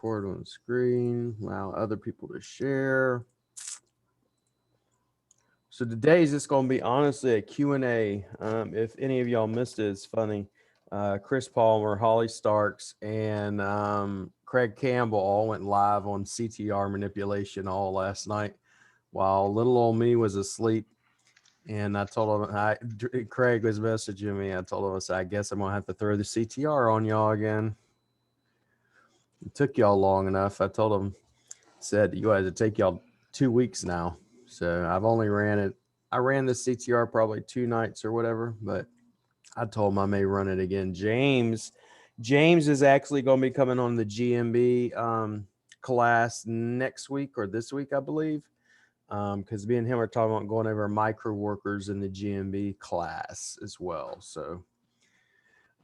Record on screen. Allow other people to share. So today is just going to be honestly a Q&A. If any of y'all missed it, it's funny. Chris Palmer, Holly Starks, and Craig Campbell all went live on CTR Manipulation all last night while little old me was asleep. And I told him, Craig was messaging me. I told him, I said, I guess I'm going to have to throw the CTR on y'all again. It took y'all long enough. I told him, said, you guys, it take y'all 2 weeks now. So I've only ran it. I ran the CTR probably 2 nights or whatever, but I told him I may run it again. James is actually going to be coming on the GMB class next week or this week, I believe. Because me and him are talking about going over micro workers in the GMB class as well. So,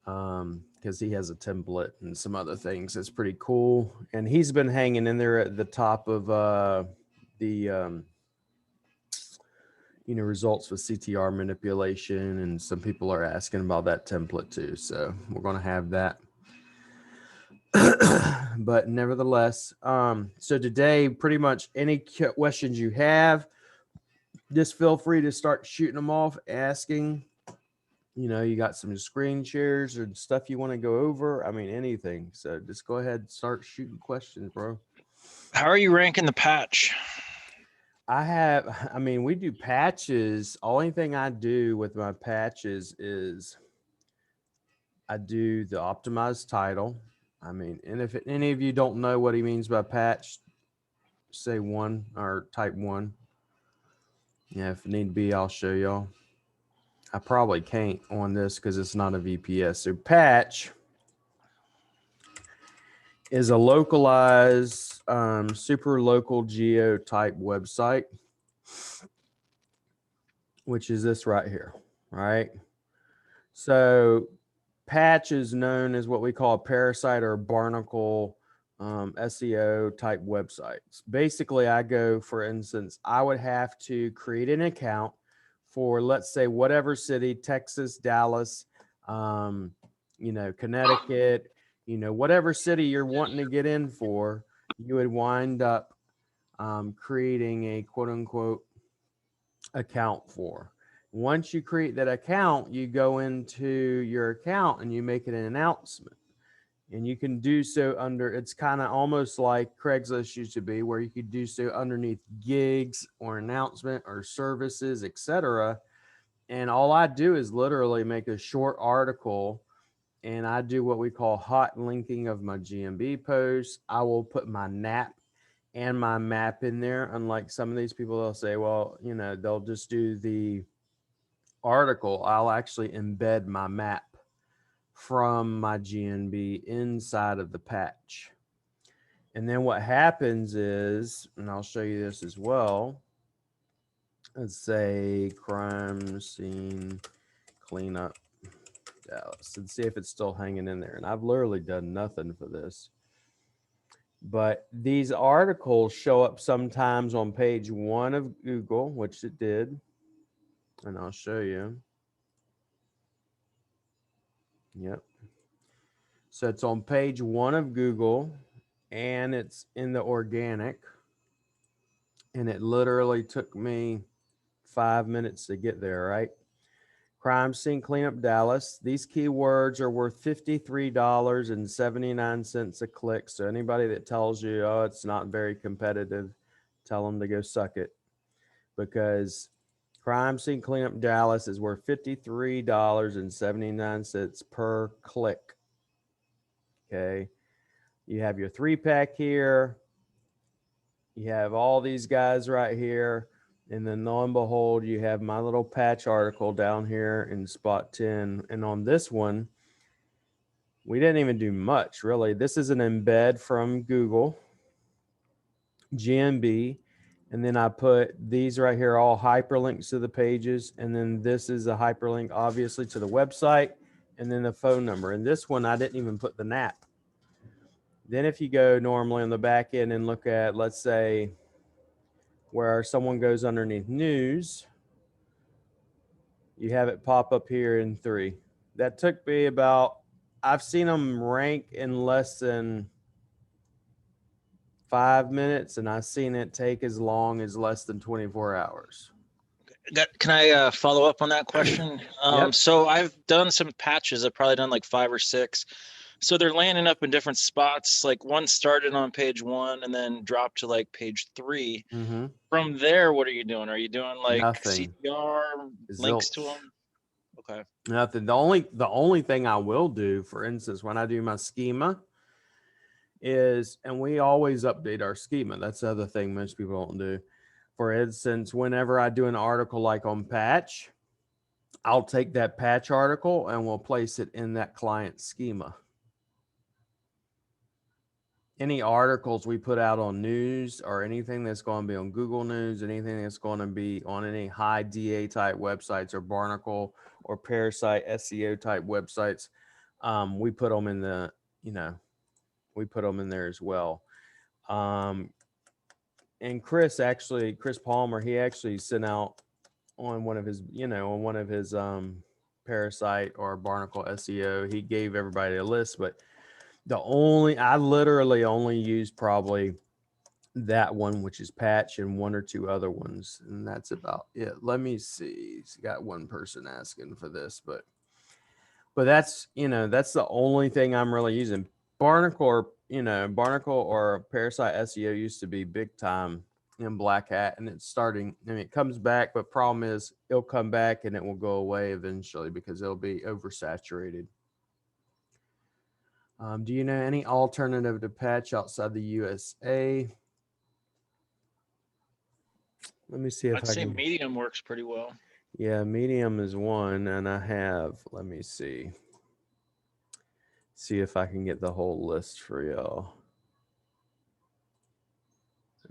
because he has a template and some other things, that's pretty cool. And he's been hanging in there at the top of the results with CTR manipulation, and some people are asking about that template too. So we're going to have that. But nevertheless, so today, pretty much any questions you have, just feel free to start shooting them off, asking. You got some screen shares or stuff you want to go over. I mean, anything. So just go ahead and start shooting questions, bro. How are you ranking the patch? We do patches. Only thing I do with my patches is I do the optimized title. And if any of you don't know what he means by patch, say 1 or type 1. Yeah, if need be, I'll show y'all. I probably can't on this because it's not a VPS. So patch is a localized, super local geo type website, which is this right here, right? So patch is known as what we call a parasite or barnacle SEO type websites. Basically, for instance, I would have to create an account for, let's say, whatever city, Texas, Dallas, Connecticut, whatever city you're wanting to get in for, you would wind up creating a quote unquote account for. Once you create that account, you go into your account and you make an announcement. And you can do so it's kind of almost like Craigslist used to be, where you could do so underneath gigs or announcement or services, etc. And all I do is literally make a short article, and I do what we call hot linking of my GMB posts. I will put my NAP and my map in there. Unlike some of these people, they'll say, well, they'll just do the article. I'll actually embed my map from my GNB inside of the patch. And then what happens is, and I'll show you this as well. Let's say crime scene cleanup Dallas, and see if it's still hanging in there. And I've literally done nothing for this. But these articles show up sometimes on page 1 of Google, which it did. And I'll show you. Yep. So it's on page 1 of Google, and it's in the organic. And it literally took me 5 minutes to get there, right? Crime scene cleanup Dallas. These keywords are worth $53.79 a click. So anybody that tells you, oh, it's not very competitive, tell them to go suck it. Because crime scene cleanup Dallas is worth $53.79 per click. Okay. You have your 3-pack here. You have all these guys right here. And then lo and behold, you have my little patch article down here in spot 10. And on this one, we didn't even do much, really. This is an embed from Google, GMB. And then I put these right here, all hyperlinks to the pages. And then this is a hyperlink, obviously, to the website. And then the phone number. And this one, I didn't even put the NAP. Then if you go normally on the back end and look at, let's say, where someone goes underneath news, you have it pop up here in 3. That took me I've seen them rank in less than 5 minutes, and I've seen it take as long as less than 24 hours. Can I follow up on that question? Yep. So I've done some patches. I've probably done like 5 or 6. So they're landing up in different spots. Like one started on page 1 and then dropped to like page 3. Mm-hmm. From there, what are you doing? Are you doing like Nothing. CTR links to Zilch. them? Okay. Nothing. The only thing I will do, for instance, when I do my schema is, and we always update our schema. That's the other thing most people don't do. For instance, whenever I do an article like on patch, I'll take that patch article and we'll place it in that client schema. Any articles we put out on news or anything that's going to be on Google News, anything that's going to be on any high DA type websites or Barnacle or Parasite SEO type websites, we put them in the, we put them in there as well. And Chris Palmer, he actually sent out on one of his, Parasite or Barnacle SEO, he gave everybody a list, but I literally only use probably that one, which is patch, and 1 or 2 other ones, and that's about it. Let me see. He's got one person asking for this, but that's the only thing I'm really using. Barnacle or Parasite SEO used to be big time in Black Hat, and it's starting. I mean, it comes back, but problem is it'll come back and it will go away eventually because it'll be oversaturated. Do you know any alternative to patch outside the USA? Let me see if I'd I say can. Medium works pretty well. Yeah, Medium is one, and I have. Let me see. See if I can get the whole list for y'all.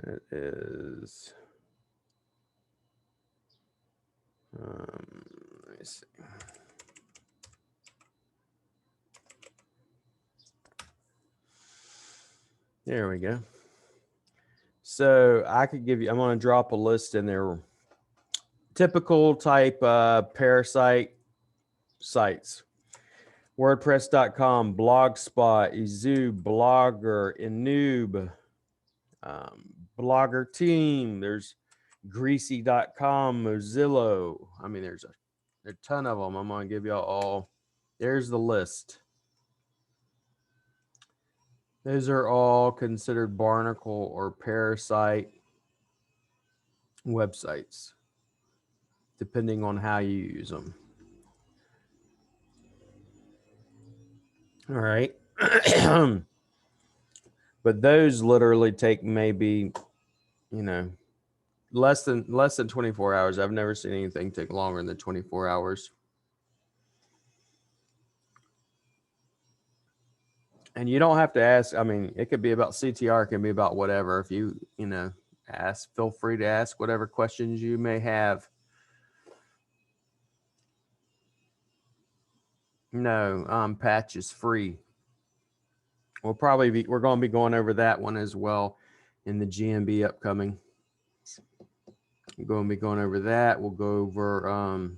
It is. Let me see. There we go. So I could give you, I'm going to drop a list in there. Typical type Parasite sites. WordPress.com, Blogspot, Ezoo, Blogger, Inoob, Blogger Team. There's Greasy.com, Mozilla. I mean, there's a ton of them. I'm going to give y'all all. There's the list. Those are all considered Barnacle or Parasite websites, depending on how you use them. All right. But those literally take maybe, less than 24 hours. I've never seen anything take longer than 24 hours. And you don't have to ask. I mean, it could be about CTR, it can be about whatever. If you, ask, feel free to ask whatever questions you may have. No, patch is free. We're going to be going over that one as well in the GMB upcoming. We're going to be going over that. We'll go over,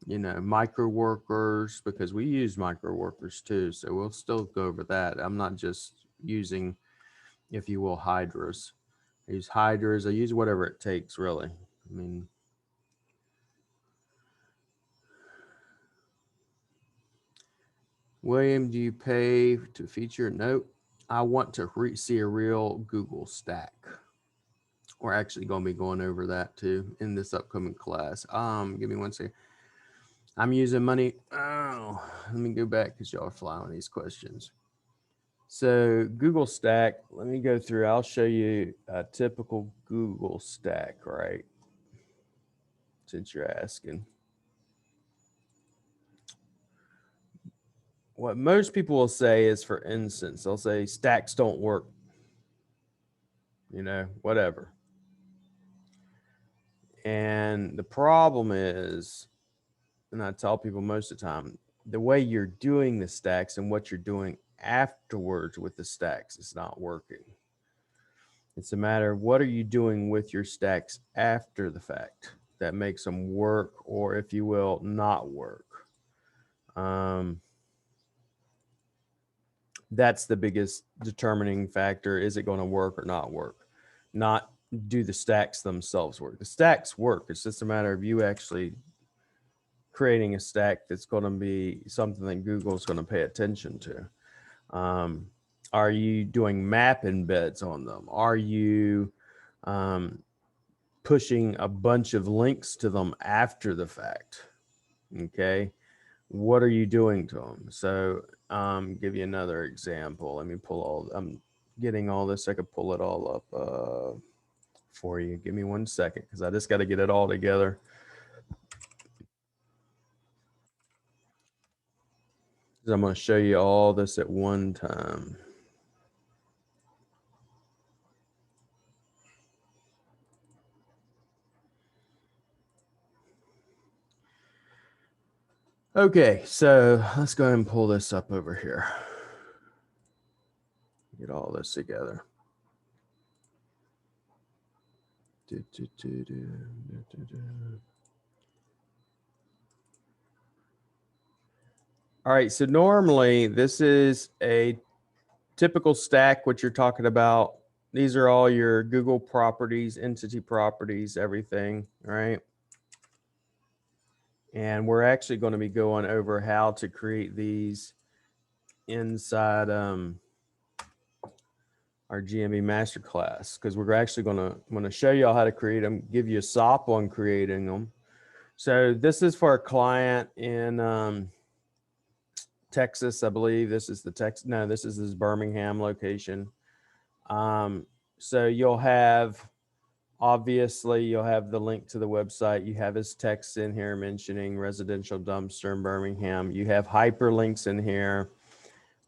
micro workers, because we use micro workers too. So we'll still go over that. I'm not just using, if you will, hydras. I use hydras. I use whatever it takes, really. I mean, William, do you pay to feature? Nope. I want to see a real Google stack. We're actually going to be going over that too in this upcoming class. Give me one second. I'm using money. Oh, let me go back because y'all are flying on these questions. So Google stack, let me go through. I'll show you a typical Google stack, right? Since you're asking. What most people will say is, for instance, they'll say stacks don't work. Whatever. And the problem is, and I tell people most of the time, the way you're doing the stacks and what you're doing afterwards with the stacks is not working. It's a matter of what are you doing with your stacks after the fact that makes them work, or, if you will, not work. That's the biggest determining factor. Is it going to work or not work? Not do the stacks themselves work. The stacks work. It's just a matter of you actually creating a stack that's going to be something that Google's going to pay attention to. Are you doing map embeds on them? Are you pushing a bunch of links to them after the fact? Okay. What are you doing to them? So give you another example. Let me pull all, I'm getting all this. I could pull it all up for you. Give me 1 second because I just got to get it all together. I'm going to show you all this at one time. Okay, so let's go ahead and pull this up over here. Get all this together. All right, so normally this is a typical stack, what you're talking about. These are all your Google properties, entity properties, everything, right? And we're actually going to be going over how to create these inside our GMB masterclass, because we're actually going to show you all how to create them, give you a SOP on creating them. So this is for a client in Texas, I believe. This is the Texas. No, this is his Birmingham location. So you'll have, obviously, you'll have the link to the website. You have his text in here mentioning residential dumpster in Birmingham. You have hyperlinks in here.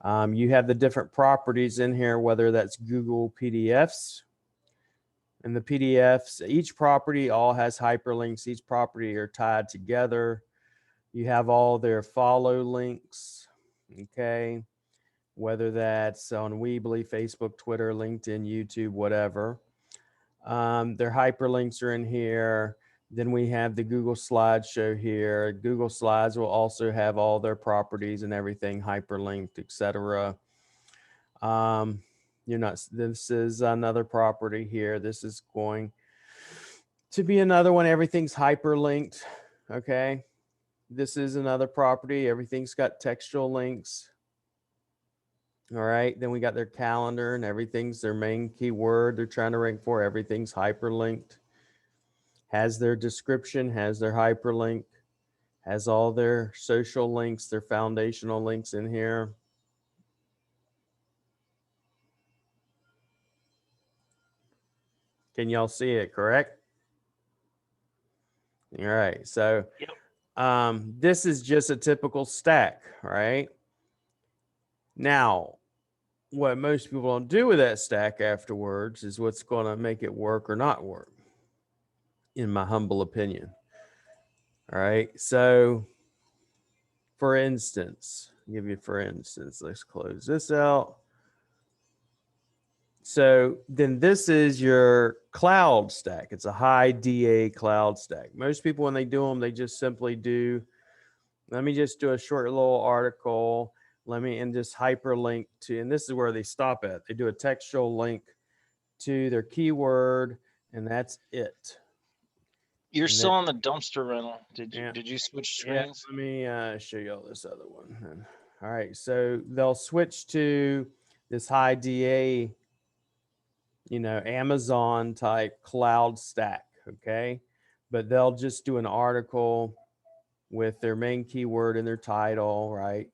You have the different properties in here, whether that's Google PDFs. And the PDFs, each property all has hyperlinks. Each property are tied together. You have all their follow links, okay? Whether that's on Weebly, Facebook, Twitter, LinkedIn, YouTube, whatever. Their hyperlinks are in here. Then we have the Google slideshow here. Google Slides will also have all their properties and everything hyperlinked, etc. This is another property here. This is going to be another one. Everything's hyperlinked. Okay. This is another property. Everything's got textual links. All right. Then we got their calendar and everything's their main keyword they're trying to rank for. Everything's hyperlinked. Has their description, has their hyperlink, has all their social links, their foundational links in here. Can y'all see it, correct? All right. So this is just a typical stack, right? Now, what most people don't do with that stack afterwards is what's going to make it work or not work, in my humble opinion. All right. So, for instance, let's close this out. So then this is your cloud stack. It's a high DA cloud stack. Most people, when they do them, they just simply do, let me just do a short little article. And just hyperlink to, and this is where they stop at. They do a textual link to their keyword, and that's it. You're still on the dumpster rental. Did you switch screens? Let me show you all this other one. All right, so they'll switch to this high DA, Amazon type cloud stack, okay? But they'll just do an article with their main keyword in their title, right?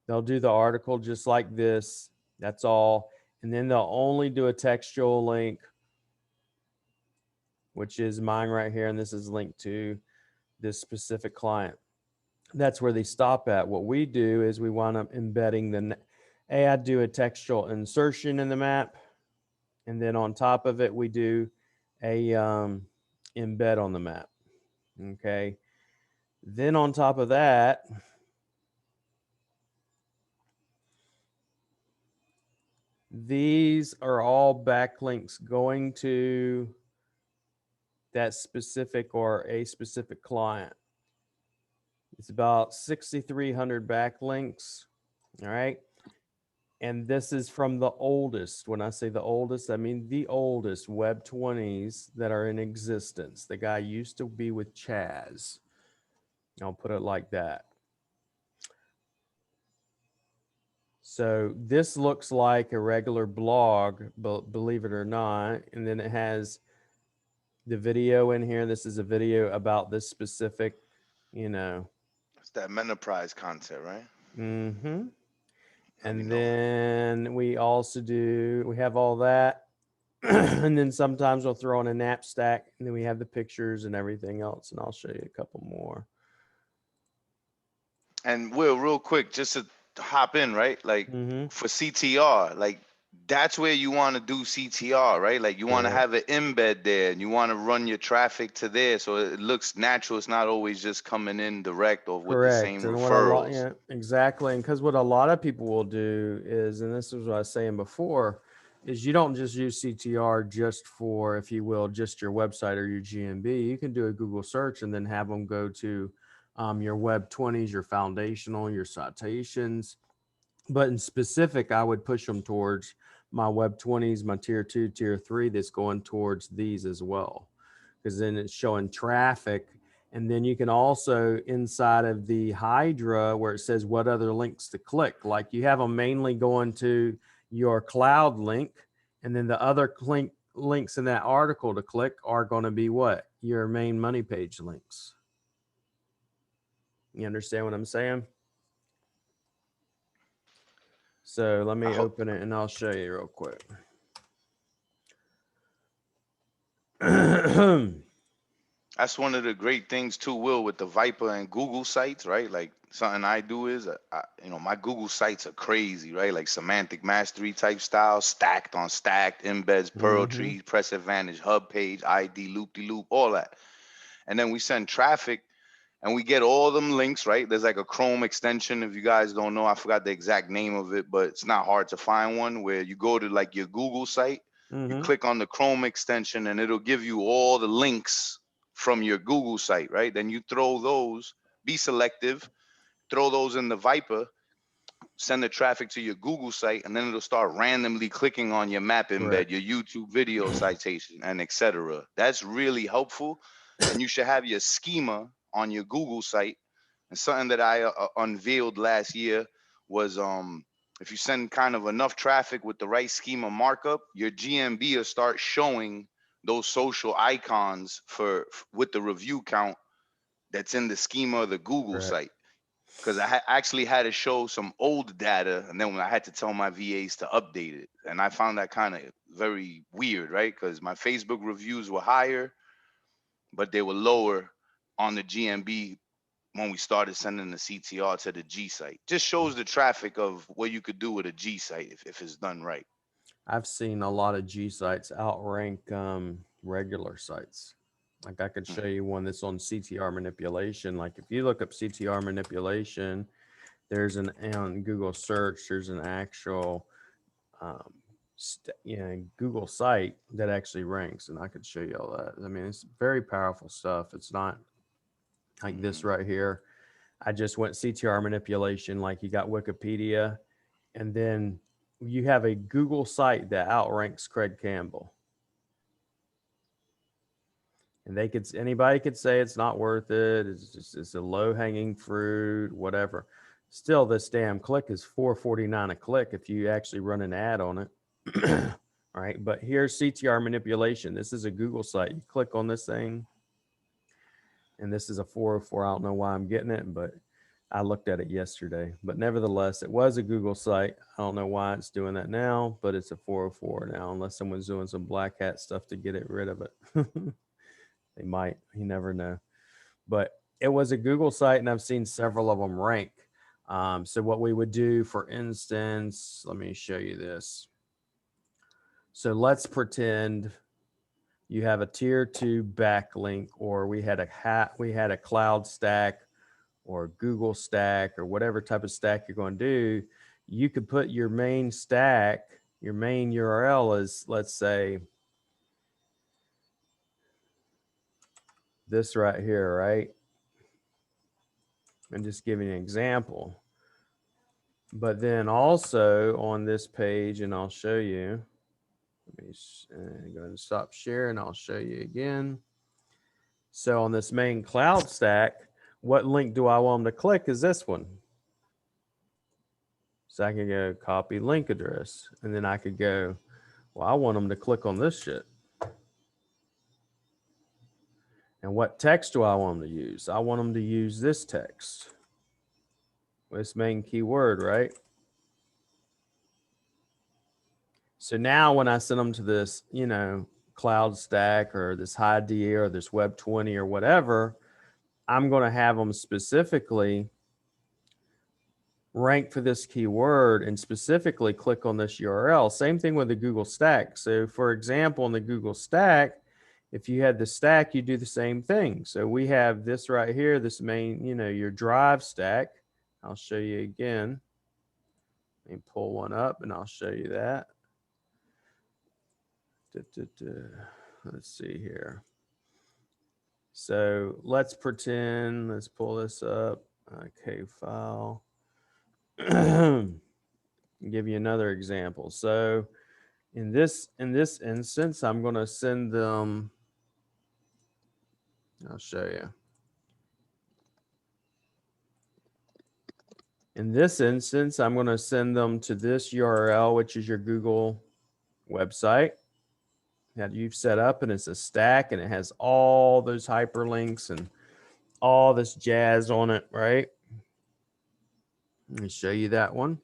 They'll do the article just like this. That's all. And then they'll only do a textual link, which is mine right here. And this is linked to this specific client. That's where they stop at. What we do is we wind up embedding I do a textual insertion in the map. And then on top of it, we do a embed on the map. Okay. Then on top of that, these are all backlinks going to that specific or a specific client. It's about 6,300 backlinks. All right. And this is from the oldest. When I say the oldest, I mean the oldest Web 20s that are in existence. The guy used to be with Chaz. I'll put it like that. So this looks like a regular blog, believe it or not. And then it has the video in here. This is a video about this specific, you know. It's that enterprise concept, right? Mm-hmm. Let me And know. then we also we have all that. And then sometimes we'll throw in a knapsack, and then we have the pictures and everything else. And I'll show you a couple more. And Will, real quick, just to hop in, right? Like Mm-hmm. for CTR, like that's where you want to do CTR, right? Like you want to Correct. have an embed there and you want to run your traffic to there so it looks natural. It's not always just coming in direct or with the Correct. same And what a lot, referrals. yeah, exactly. And because what a lot of people will do is, and this is what I was saying before, is you don't just use CTR just for, if you will, just your website or your GMB. You can do a Google search and then have them go to your Web 20s, your foundational, your citations. But in specific, I would push them towards my Web 20s, my tier 2, tier 3, that's going towards these as well. Because then it's showing traffic. And then you can also, inside of the Hydra, where it says what other links to click, like you have them mainly going to your cloud link. And then the other links in that article to click are going to be what? Your main money page links. You understand what I'm saying? So let I me hope open it and I'll show you real quick. that's one of the great things too, Will, with the Viper and Google sites, right? Like something I do is, my Google sites are crazy, right? Like semantic mastery type style, stacked on stacked, embeds, Pearl Mm-hmm. tree, press advantage, hub page, ID, loop de loop, all that. And then we send traffic and we get all them links, right? There's like a Chrome extension. If you guys don't know, I forgot the exact name of it, but it's not hard to find one where you go to like your Google site, you Mm-hmm. click on the Chrome extension, and it'll give you all the links from your Google site, right? Then you throw those, be selective, throw those in the Viper, send the traffic to your Google site, and then it'll start randomly clicking on your map embed, Correct. your YouTube video citation, and etc. That's really helpful. And you should have your schema on your Google site. And something that I unveiled last year was if you send kind of enough traffic with the right schema markup, your GMB will start showing those social icons with the review count that's in the schema of the Google Correct. site, because actually had to show some old data, and then when I had to tell my VAs to update it, and I found that kind of very weird, right? Because my Facebook reviews were higher, but they were lower on the GMB when we started sending the CTR to the G site. Just shows the traffic of what you could do with a G site if it's done right. I've seen a lot of G sites outrank regular sites. Like I could show Mhm. you one that's on CTR manipulation. Like if you look up CTR manipulation, there's on Google search, there's an actual um, Google site that actually ranks, and I could show you all that. I mean, it's very powerful stuff. It's not like this Mhm. right here. I just went CTR manipulation, like you got Wikipedia, and then you have a Google site that outranks Craig Campbell. And anybody could say it's not worth it. It's a low hanging fruit, whatever. Still, this damn click is $4.49 a click if you actually run an ad on it. All right, but here's CTR manipulation. This is a Google site. You click on this thing, and this is a 404. I don't know why I'm getting it, but I looked at it yesterday. But nevertheless, it was a Google site. I don't know why it's doing that now, but it's a 404 now, unless someone's doing some black hat stuff to get rid of it. They might. You never know. But it was a Google site, and I've seen several of them rank. So what we would do, for instance, let me show you this. So let's pretend you have a tier 2 backlink, or we had a cloud stack or Google stack or whatever type of stack you're going to do. You could put your main stack, your main URL is, let's say, this right here, right? I'm just giving you an example. But then also on this page, and I'll show you, let me go ahead and stop sharing. I'll show you again. So on this main cloud stack, what link do I want them to click is this one. So I can go copy link address, and then I could go, well, I want them to click on this shit. And what text do I want them to use? I want them to use this text, this main keyword, right? So now when I send them to this, you know, cloud stack or this high DA or this web 20 or whatever, I'm going to have them specifically rank for this keyword and specifically click on this URL. Same thing with the Google stack. So for example, in the Google stack, if you had the stack, you do the same thing. So we have this right here, this main, you know, your drive stack. I'll show you again. Let me pull one up and I'll show you that. Let's see here. So let's pretend, let's pull this up. Okay, file. Give you another example. So in this instance, I'm going to send them. I'll show you. In this instance, I'm going to send them to this URL, which is your Google website that you've set up, and it's a stack, and it has all those hyperlinks and all this jazz on it, right? Let me show you that one.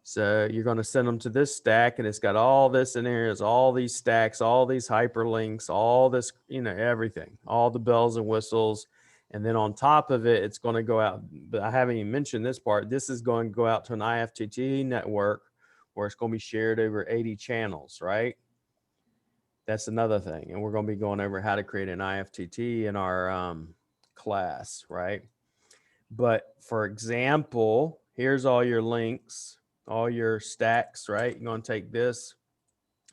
So you're going to send them to this stack, and it's got all this in here. It's all these stacks, all these hyperlinks, all this, you know, everything, all the bells and whistles. And then on top of it, it's going to go out. But I haven't even mentioned this part. This is going to go out to an IFTT network where it's going to be shared over 80 channels, right? That's another thing. And we're going to be going over how to create an IFTT in our class, right? But for example, here's all your links, all your stacks, right? You're going to take this,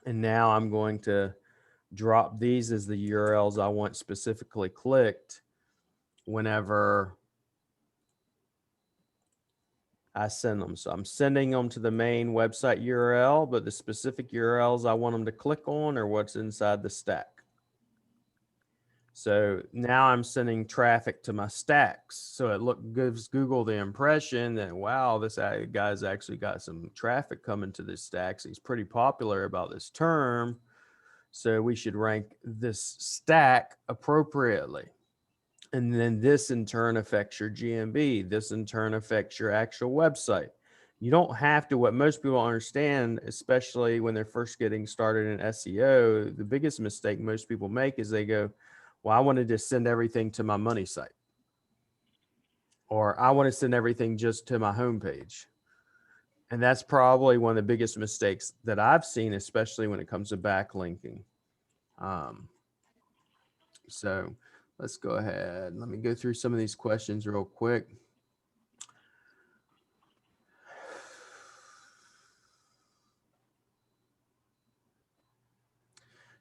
and now I'm going to drop these as the URLs I want specifically clicked whenever I send them. So I'm sending them to the main website URL, but the specific URLs I want them to click on are what's inside the stack. So now I'm sending traffic to my stacks. So it gives Google the impression that, wow, this guy's actually got some traffic coming to this stacks. He's pretty popular about this term. So we should rank this stack appropriately. And then this in turn affects your GMB. This in turn affects your actual website. You don't have to, what most people understand, especially when they're first getting started in SEO, the biggest mistake most people make is they go, well, I want to just send everything to my money site. Or I want to send everything just to my homepage. And that's probably one of the biggest mistakes that I've seen, especially when it comes to backlinking. So let's go ahead. Let me go through some of these questions real quick.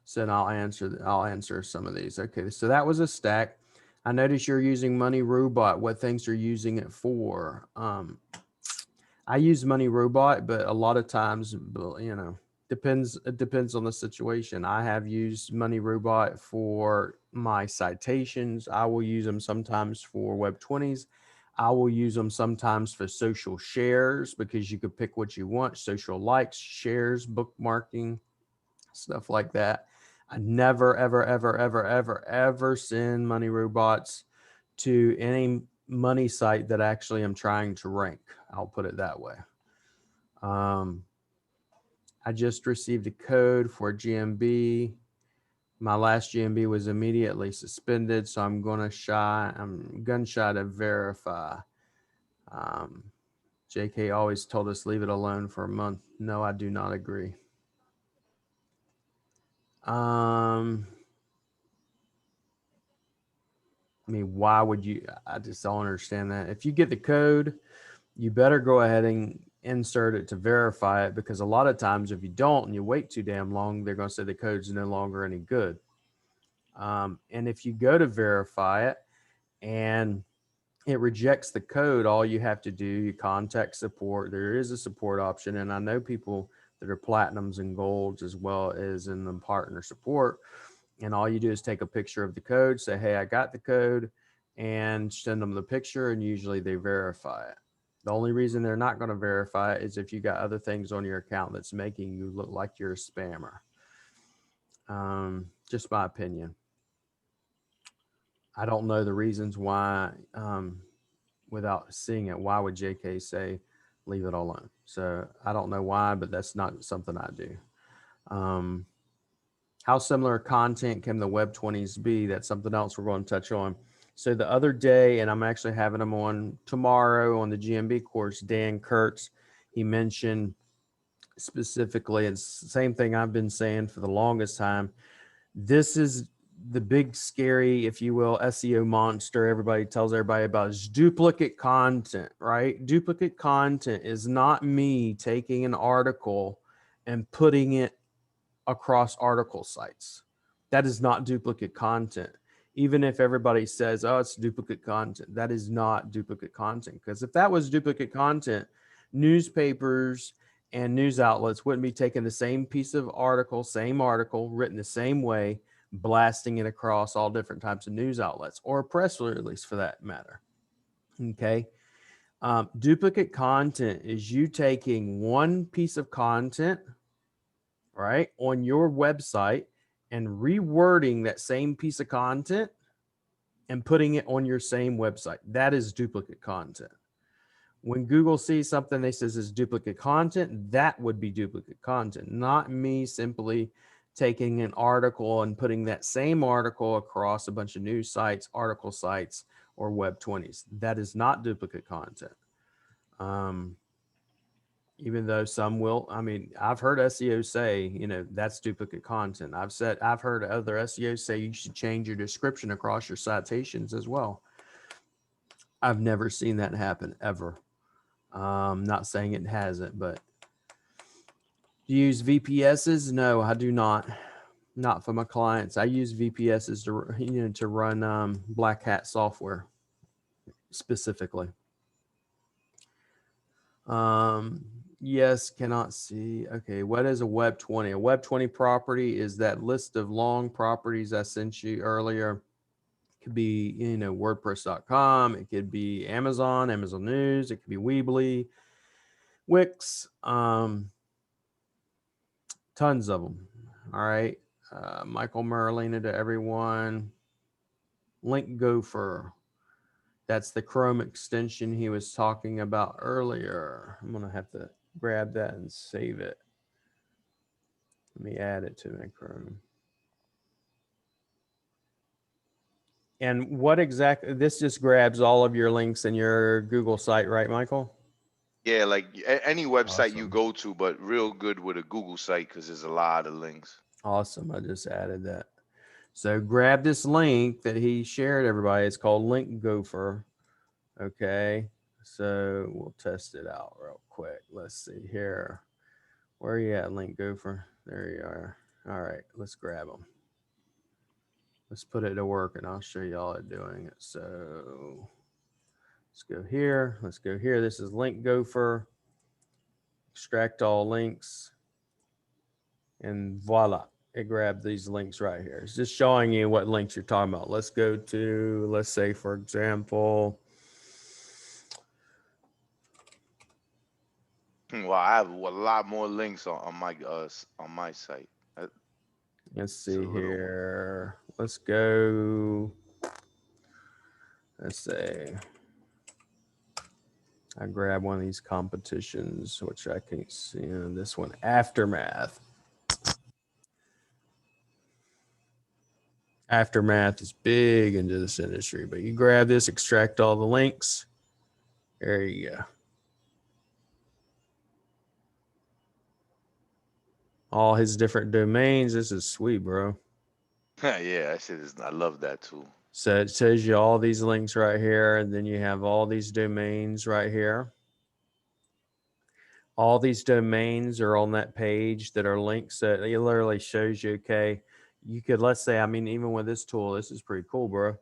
So I'll answer some of these. Okay, so that was a stack. I noticed you're using Money Robot. What things are you using it for? I use Money Robot, but a lot of times, you know, it depends on the situation. I have used Money Robot for my citations. I will use them sometimes for Web 20s. I will use them sometimes for social shares because you could pick what you want, social likes, shares, bookmarking, stuff like that. I never, ever, ever, ever, ever, ever send Money Robots to any money site that actually I'm trying to rank. I'll put it that way. I just received a code for GMB. My last GMB was immediately suspended, so I'm gun shy to verify. JK always told us leave it alone for a month. No, I do not agree. I mean, why would you? I just don't understand that. If you get the code, you better go ahead and insert it to verify it, because a lot of times if you don't and you wait too damn long, they're going to say the code's no longer any good. And if you go to verify it and it rejects the code, all you have to do, you contact support. There is a support option. And I know people that are platinums and golds as well as in the partner support. And all you do is take a picture of the code, say, hey, I got the code, and send them the picture. And usually they verify it. The only reason they're not going to verify it is if you got other things on your account that's making you look like you're a spammer. Just my opinion. I don't know the reasons why, without seeing it, why would JK say, leave it alone? So I don't know why, but that's not something I do. How similar content can the Web 20s be? That's something else we're going to touch on. So the other day, and I'm actually having them on tomorrow on the GMB course, Dan Kurtz, he mentioned specifically, it's the same thing I've been saying for the longest time. This is the big scary, if you will, SEO monster everybody tells everybody about, is duplicate content, right? Duplicate content is not me taking an article and putting it across article sites. That is not duplicate content. Even if everybody says, oh, it's duplicate content, that is not duplicate content. Because if that was duplicate content, newspapers and news outlets wouldn't be taking the same piece of article, same article, written the same way, blasting it across all different types of news outlets, or a press release for that matter. Okay. Duplicate content is you taking one piece of content, right, on your website and rewording that same piece of content and putting it on your same website. That is duplicate content. When Google sees something they says is duplicate content, that would be duplicate content, not me simply taking an article and putting that same article across a bunch of news sites, article sites, or Web 20s. That is not duplicate content. Even though some will, I mean, I've heard SEOs say, you know, that's duplicate content. I've heard other SEOs say you should change your description across your citations as well. I've never seen that happen ever. Not saying it hasn't, but do you use VPSs? No, I do not. Not for my clients. I use VPSs to run Black Hat software specifically. Yes, cannot see. Okay, what is a Web 20? A Web 20 property is that list of long properties I sent you earlier. It could be, you know, WordPress.com. It could be Amazon, Amazon News. It could be Weebly, Wix. Tons of them. All right. Michael Merlina to everyone. Link Gopher. That's the Chrome extension he was talking about earlier. I'm going to have to grab that and save it. Let me add it to my Chrome. And what exactly, this just grabs all of your links in your Google site, right, Michael? Yeah, like any website you Awesome. go to, but real good with a Google site because there's a lot of links. Awesome. I just added that. So grab this link that he shared, everybody. It's called Link Gopher. Okay. So we'll test it out real quick. Let's see here. Where are you at, Link Gopher? There you are. All right. Let's grab them. Let's put it to work and I'll show you all it doing it. So let's go here. Let's go here. This is Link Gopher. Extract all links. And voila. It grabbed these links right here. It's just showing you what links you're talking about. Let's go to, let's say, for example. Well, I have a lot more links on my site. Let's see here. Let's go. Let's say I grab one of these competitions, which I can't see. This one, Aftermath. Aftermath is big into this industry, but you grab this, extract all the links. There you go. All his different domains. This is sweet, bro. Yeah, that shit is. I love that too. So it shows you all these links right here, and then you have all these domains right here. All these domains are on that page that are linked. So it literally shows you, okay, you could, let's say, I mean, even with this tool, this is pretty cool, bro.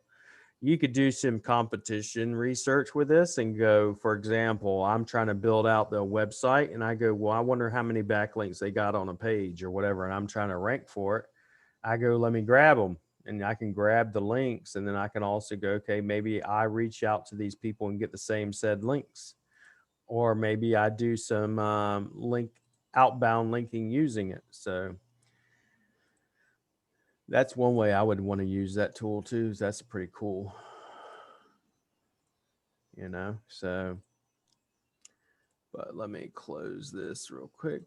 you could do some competition research with this and go, for example, I'm trying to build out the website and I go, well, I wonder how many backlinks they got on a page or whatever. And I'm trying to rank for it. I go, let me grab them, and I can grab the links. And then I can also go, okay, maybe I reach out to these people and get the same said links, or maybe I do some outbound linking using it. So that's one way I would want to use that tool too. That's pretty cool. So, but let me close this real quick.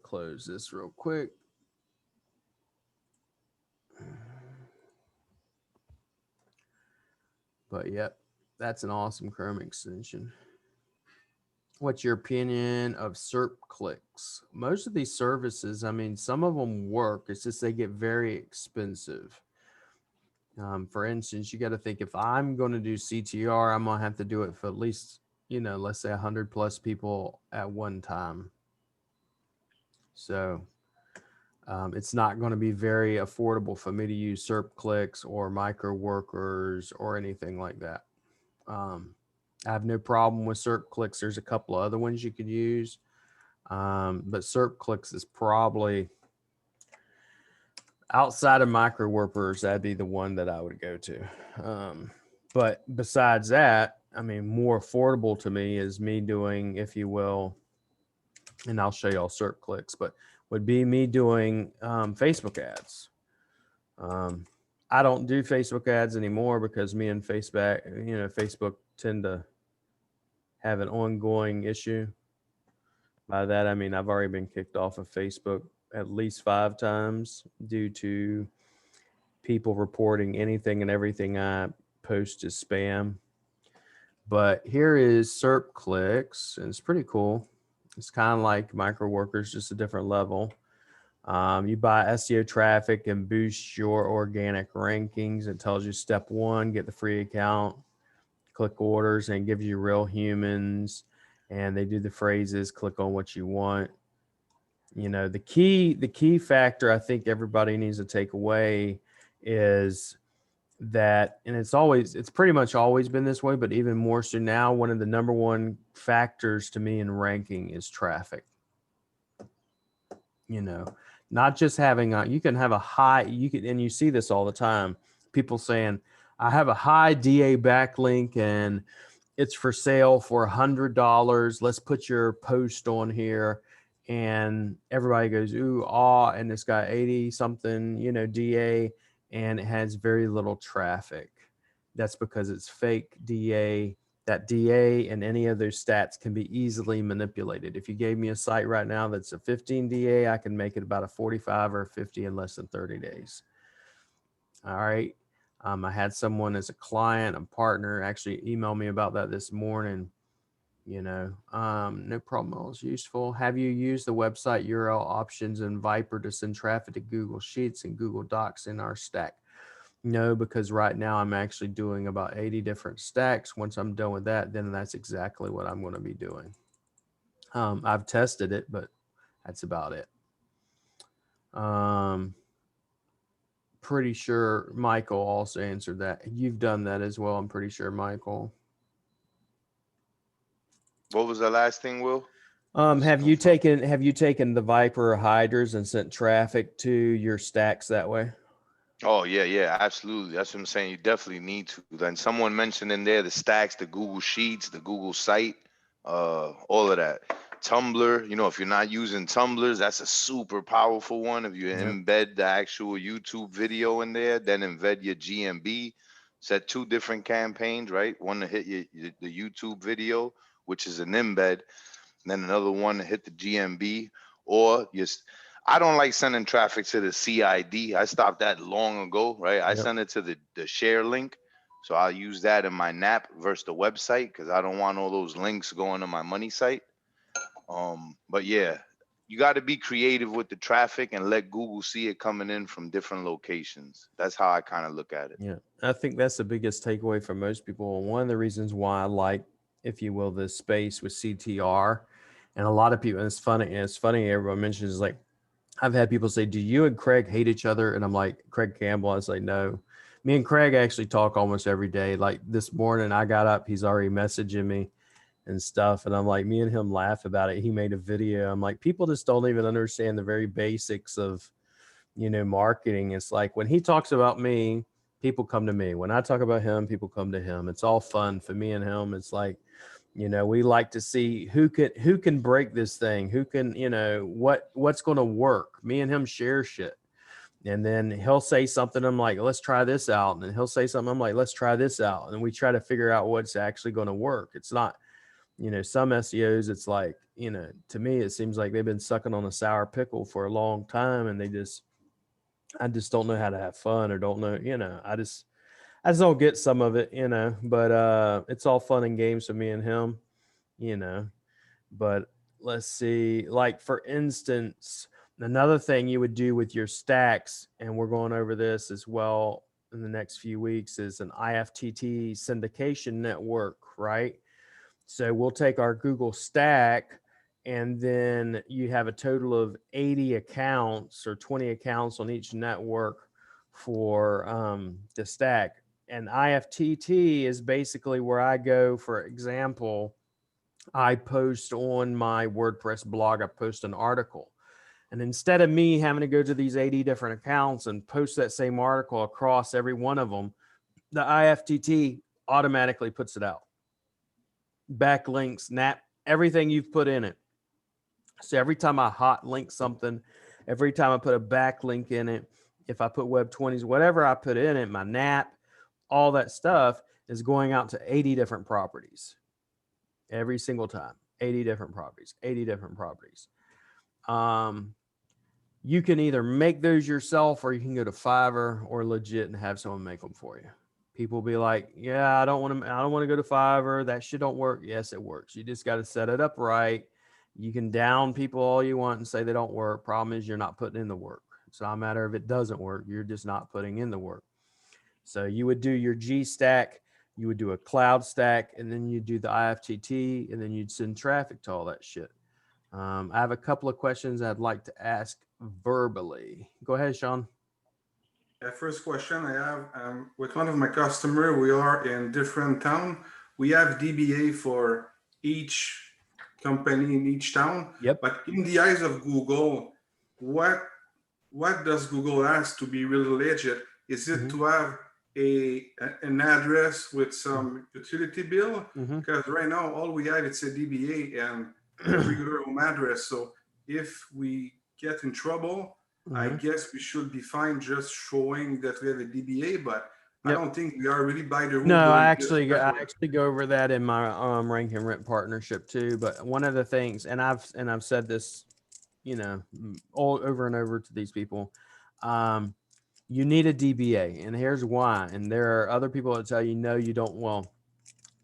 But yep, that's an awesome Chrome extension. What's your opinion of SERP clicks? Most of these services, I mean, some of them work. It's just they get very expensive. For instance, you got to think, if I'm going to do CTR, I'm going to have to do it for at least, let's say 100+ people at one time. So it's not going to be very affordable for me to use SERP clicks or micro workers or anything like that. I have no problem with SERP clicks. There's a couple of other ones you could use. But SERP clicks is probably, outside of micro workers, that'd be the one that I would go to. But besides that, I mean, more affordable to me is me doing, if you will, and I'll show y'all SERP clicks, but would be me doing Facebook ads. I don't do Facebook ads anymore because me and Facebook tend to have an ongoing issue. By that, I mean, I've already been kicked off of Facebook at least 5 times due to people reporting anything and everything I post as spam. But here is SERP clicks, and it's pretty cool. It's kind of like micro workers, just a different level. You buy SEO traffic and boost your organic rankings. It tells you step 1, get the free account, click orders, and it gives you real humans. And they do the phrases, click on what you want. The key factor I think everybody needs to take away is that, and it's pretty much always been this way, but even more so now, one of the number one factors to me in ranking is traffic. Not just having you can have a high, and you see this all the time, people saying, I have a high DA backlink and it's for sale for $100. Let's put your post on here. And everybody goes, ooh, and it's got 80 something, DA, and it has very little traffic. That's because it's fake DA. That DA and any of those stats can be easily manipulated. If you gave me a site right now that's a 15 DA, I can make it about a 45 or 50 in less than 30 days. All right. I had someone as a client, a partner, actually email me about that this morning. No problem. All is useful. Have you used the website URL options in Viper to send traffic to Google Sheets and Google Docs in our stack? No, because right now I'm actually doing about 80 different stacks. Once I'm done with that, then that's exactly what I'm going to be doing. I've tested it, but that's about it. Pretty sure Michael also answered that. You've done that as well, I'm pretty sure, Michael. What was the last thing, Will? Have you taken the Viper hiders and sent traffic to your stacks that way? Oh yeah, absolutely. That's what I'm saying. You definitely need to. Then someone mentioned in there the stacks, the Google Sheets, the Google site, all of that. Tumblr, if you're not using Tumblrs, that's a super powerful one. If you embed the actual YouTube video in there, then embed your GMB. Set 2 different campaigns, right? One to hit the YouTube video, which is an embed, and then another one to hit the GMB. Or I don't like sending traffic to the CID. I stopped that long ago, right? I send it to the share link. So I'll use that in my NAP versus the website because I don't want all those links going to my money site. But yeah, you got to be creative with the traffic and let Google see it coming in from different locations. That's how I kind of look at it. Yeah, I think that's the biggest takeaway for most people. And one of the reasons why I like, if you will, this space with CTR, and a lot of people, and it's funny everyone mentions, is like, I've had people say, do you and Craig hate each other? And I'm like, Craig Campbell, I was like, no, Me and Craig actually talk almost every day. Like this morning, I got up, he's already messaging me and stuff. And I'm like, me and him laugh about it. He made a video. I'm like, people just don't even understand the very basics of, marketing. It's like when he talks about me, people come to me. When I talk about him, people come to him. It's all fun for me and him. It's like, we like to see who can break this thing, who can, what's going to work. Me and him share shit. And then he'll say something. I'm like, let's try this out. And then he'll say something. I'm like, let's try this out. And we try to figure out what's actually going to work. It's not, some SEOs, it's like, to me, it seems like they've been sucking on a sour pickle for a long time. And I just don't know how to have fun or don't know, I just don't get some of it, but it's all fun and games for me and him, but let's see, like for instance, another thing you would do with your stacks, and we're going over this as well in the next few weeks, is an IFTT syndication network, right? So we'll take our Google stack, and then you have a total of 80 accounts or 20 accounts on each network for the stack. And IFTT is basically where I go. For example, I post on my WordPress blog, I post an article. And instead of me having to go to these 80 different accounts and post that same article across every one of them, the IFTT automatically puts it out. Backlinks, NAP, everything you've put in it. So every time I hot link something, every time I put a backlink in it, if I put Web 20s, whatever I put in it, my NAP, all that stuff is going out to 80 different properties. Every single time, 80 different properties, 80 different properties. You can either make those yourself, or you can go to Fiverr or legit and have someone make them for you. People be like, yeah, I don't want to go to Fiverr. That shit don't work. Yes, it works. You just got to set it up right. You can down people all you want and say they don't work. Problem is, you're not putting in the work. It's not a matter of it doesn't work. You're just not putting in the work. So you would do your G stack, you would do a cloud stack, and then you do the IFTT, and then you'd send traffic to all that shit. I have a couple of questions I'd like to ask verbally. Go ahead, Sean. First question I have, with one of my customers, we are in different town. We have DBA for each company in each town. Yep. But in the eyes of Google, what does Google ask to be really legit? Is it to have an address with some utility bill? Because right now all we have, it's a DBA and a regular home address. So if we get in trouble, I guess we should be fine just showing that we have a DBA, but I don't think we are really by the rule. No, I actually go over that in my rank and rent partnership too. But one of the things, and I've said this, all over and over to these people, you need a DBA, and here's why. And there are other people that tell you, no, you don't. Well,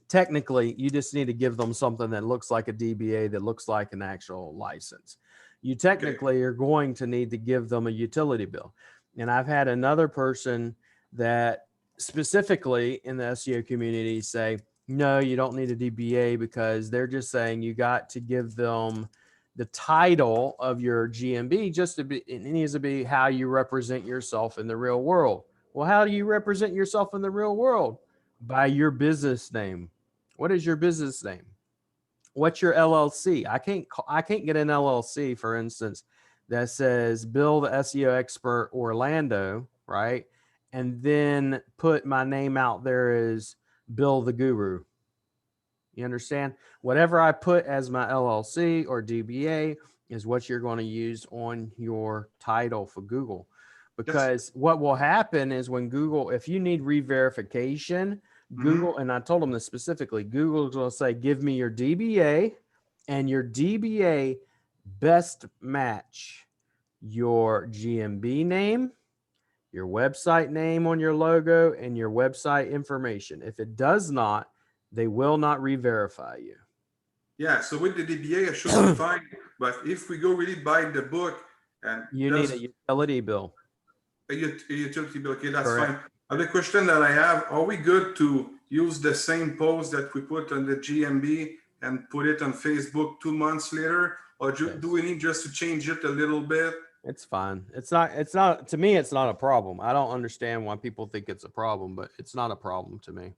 technically, you just need to give them something that looks like a DBA, that looks like an actual license. You technically are going to need to give them a utility bill. And I've had another person that specifically in the SEO community say, no, you don't need a DBA, because they're just saying you got to give them the title of your GMB. It needs to be how you represent yourself in the real world. Well, how do you represent yourself in the real world? By your business name. What is your business name? What's your LLC? I can't get an LLC, for instance, that says Bill the SEO Expert Orlando, right? And then put my name out there as Bill the Guru. You understand? Whatever I put as my LLC or DBA is what you're going to use on your title for Google. Because what will happen is when Google, if you need re-verification, Google, and I told them this specifically, Google will say, give me your DBA, and your DBA best match your GMB name, your website name on your logo, and your website information. If it does not, they will not re-verify you. Yeah, so with the DBA, I should be fine. But if we go really by the book, and you need a utility bill. A utility bill, okay, that's Correct. fine. The question that I have, are we good to use the same post that we put on the GMB and put it on Facebook 2 months later? Or do we need just to change it a little bit It's fine. It's not to me, it's not a problem. I don't understand why people think it's a problem, but it's not a problem to me.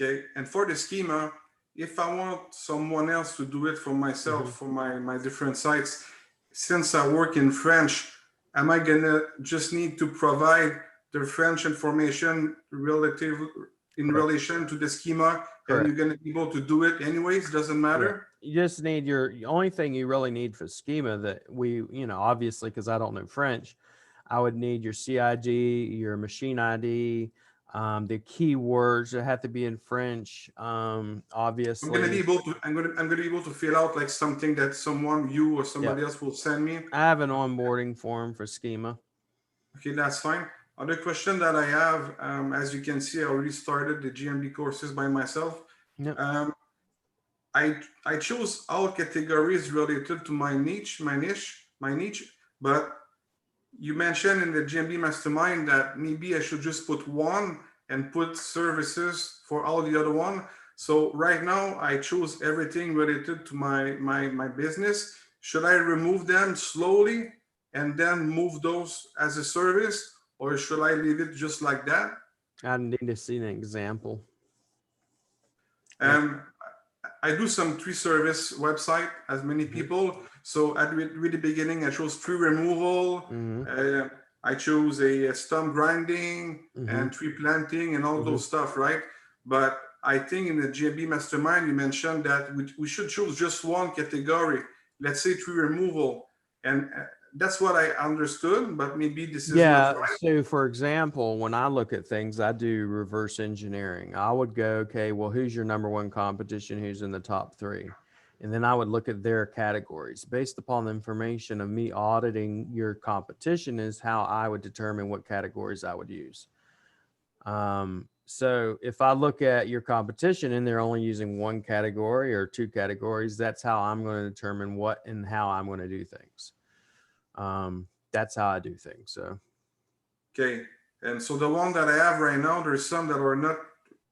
Okay, and for the schema, if I want someone else to do it for myself, for my different sites, since I work in French, am I gonna just need to provide the French information in Correct. relation to the schema, Correct. and you're gonna be able to do it anyways? Doesn't matter. You just need the only thing you really need for schema that we, obviously, because I don't know French, I would need your CID, your machine ID, the keywords that have to be in French. Obviously, I'm gonna be able to fill out like something that you or somebody else will send me. I have an onboarding form for schema. Okay, that's fine. Other question that I have, as you can see, I already started the GMB courses by myself. Yep. I chose all categories related to my niche, but you mentioned in the GMB Mastermind that maybe I should just put one and put services for all the other one. So right now I chose everything related to my business. Should I remove them slowly and then move those as a service, or should I leave it just like that? I need to see an example. I do some tree service website, as many people. So at the beginning, I chose tree removal. I chose a stump grinding and tree planting and all those stuff, right? But I think in the GMB Mastermind, you mentioned that we should choose just one category. Let's say tree removal. And that's what I understood, but maybe this is not right. So for example, when I look at things, I do reverse engineering. I would go, okay, well, who's your number one competition? Who's in the top 3? And then I would look at their categories based upon the information of me auditing your competition is how I would determine what categories I would use. So if I look at your competition and they're only using one category or 2 categories, that's how I'm going to determine what and how I'm going to do things. That's how I do things. So, okay. And so the one that I have right now, there's some that are not,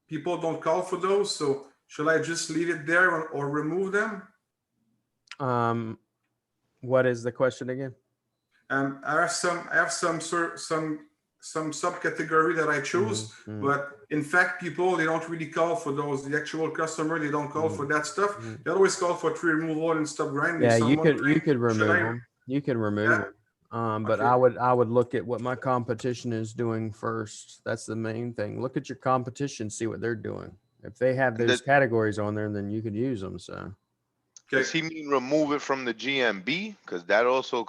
people don't call for those. So should I just leave it there or remove them? What is the question again? I have some subcategory that I chose, but in fact, people, they don't really call for those. The actual customer, they don't call for that stuff. They always call for tree removal and stuff grinding. Yeah, you could remove them. You can remove them. But Okay. I would look at what my competition is doing first. That's the main thing. Look at your competition, see what they're doing. If they have those categories on there, then you could use them. So, does he mean remove it from the GMB? Because that also,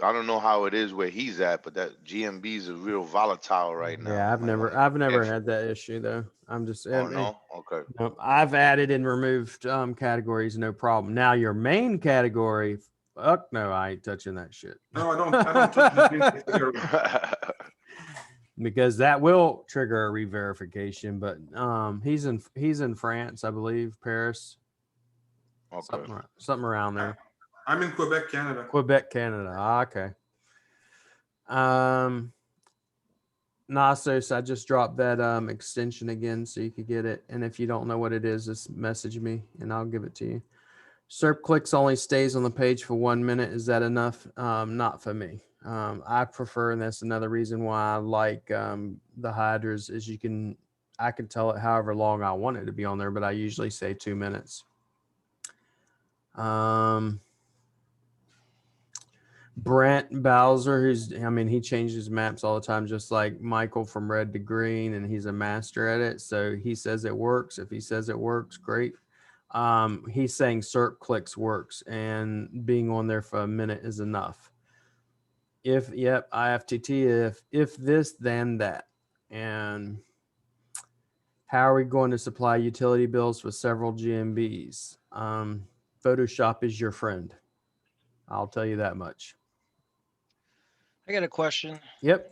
I don't know how it is where he's at, but that GMB is real volatile right now. yeah, I've never had that issue though. I'm just no, okay. No, I've added and removed categories, no problem. Now your main category, fuck no, I ain't touching that shit. No, I don't touch the main category. Because that will trigger a re-verification. But he's in France, I believe, Paris. Okay. Something around there. I'm in Quebec, Canada. Quebec, Canada. Okay. Nasos, I just dropped that extension again so you could get it. And if you don't know what it is, just message me and I'll give it to you. SERP clicks only stays on the page for 1 minute. Is that enough? Not for me. I prefer, and that's another reason why I like the hydras, is I can tell it however long I want it to be on there, but I usually say 2 minutes. Brent Bowser, he changes maps all the time, just like Michael from red to green, and he's a master at it. So he says it works. If he says it works, great. He's saying SERP clicks works, and being on there for a minute is enough. IFTT, if this, then that. And how are we going to supply utility bills with several GMBs? Photoshop is your friend. I'll tell you that much. I got a question. Yep.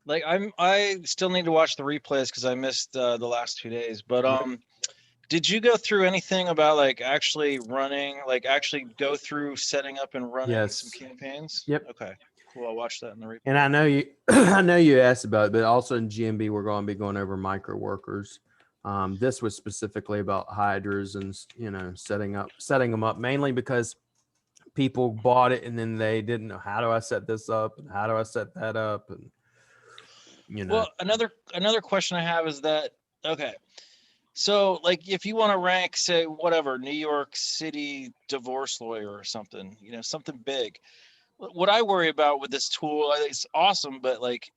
Like I still need to watch the replays because I missed the last 2 days. But did you go through anything about actually go through setting up and running some campaigns? Yep. Okay. Cool. I'll watch that in the replay. And I know you I know you asked about it, but also in GMB we're going to be going over micro workers. This was specifically about hydras and setting them up, mainly because people bought it and then they didn't know, how do I set this up and how do I set that up, and Well, another question I have is that, okay, so like if you want to rank, say, whatever, New York City divorce lawyer or something, something big. What I worry about with this tool, it's awesome, but like,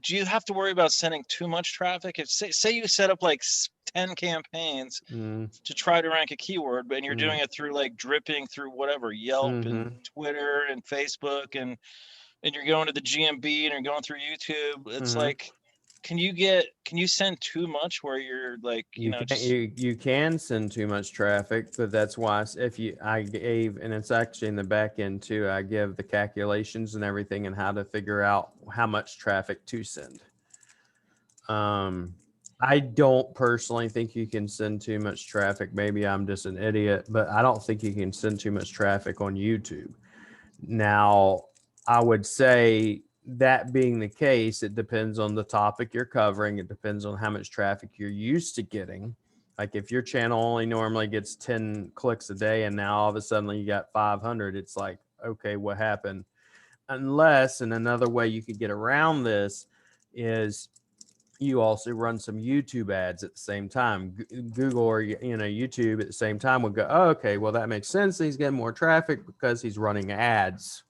do you have to worry about sending too much traffic? If say you set up like 10 campaigns to try to rank a keyword, but you're doing it through like dripping through whatever, Yelp and Twitter and Facebook, and you're going to the GMB and you're going through YouTube, it's like, can you send too much where you're like, you can send too much traffic, but that's why I gave, and it's actually in the back end too, I give the calculations and everything and how to figure out how much traffic to send. I don't personally think you can send too much traffic. Maybe I'm just an idiot, but I don't think you can send too much traffic on YouTube. Now, I would say, that being the case, it depends on the topic you're covering. It depends on how much traffic you're used to getting. Like if your channel only normally gets 10 clicks a day and now all of a sudden you got 500, it's like, okay, what happened? Unless, and another way you could get around this is you also run some YouTube ads at the same time. Google or YouTube at the same time would go, oh, okay, well, that makes sense. He's getting more traffic because he's running ads.